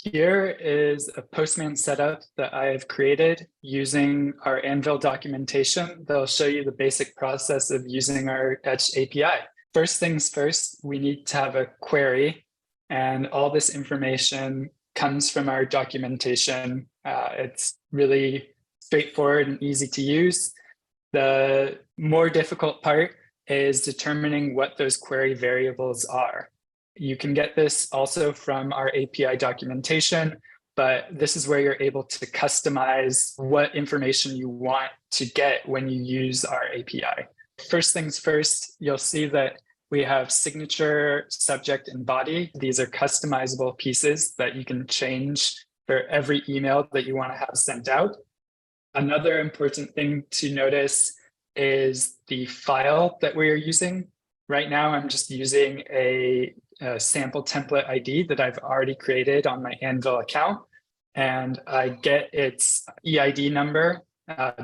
Here is a Postman setup that I've created using our Anvil documentation that'll show you the basic process of using our Etch API. First things first, we need to have a query, and all this information comes from our documentation. It's really straightforward and easy to use. The more difficult part is determining what those query variables are. You can get this also from our API documentation, but this is where you're able to customize what information you want to get when you use our API. First things first, you'll see that we have signature, subject, and body. These are customizable pieces that you can change for every email that you want to have sent out. Another important thing to notice is the file that we are using. Right now, I'm just using a sample template ID that I've already created on my Anvil account, and I get its EID number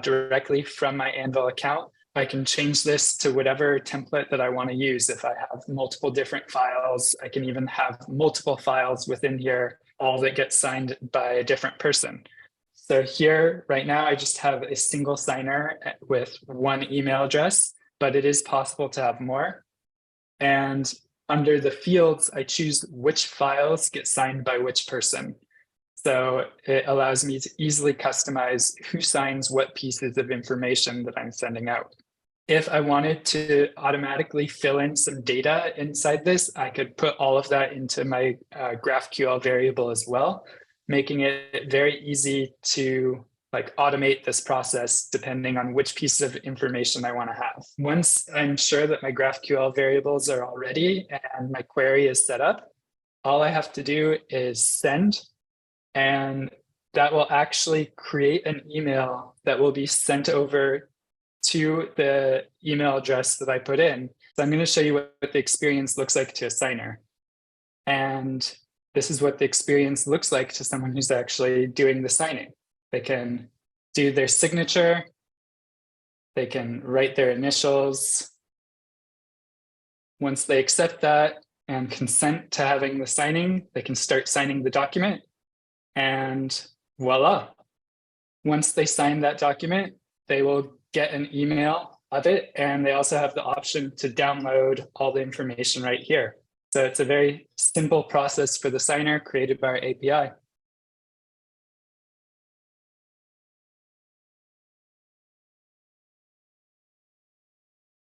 directly from my Anvil account. I can change this to whatever template that I want to use. If I have multiple different files, I can even have multiple files within here, all that get signed by a different person. So here, right now, I just have a single signer with one email address, but it is possible to have more. And under the fields, I choose which files get signed by which person. So it allows me to easily customize who signs what pieces of information that I'm sending out. If I wanted to automatically fill in some data inside this, I could put all of that into my GraphQL variable as well, making it very easy to automate this process depending on which piece of information I want to have. Once I'm sure that my GraphQL variables are all ready and my query is set up, all I have to do is send, and that will actually create an email that will be sent over to the email address that I put in. So I'm going to show you what the experience looks like to a signer. And this is what the experience looks like to someone who's actually doing the signing. They can do their signature, they can write their initials. Once they accept that and consent to having the signing, they can start signing the document, and voila. Once they sign that document, they will get an email of it, and they also have the option to download all the information right here. So it's a very simple process for the signer created by our API.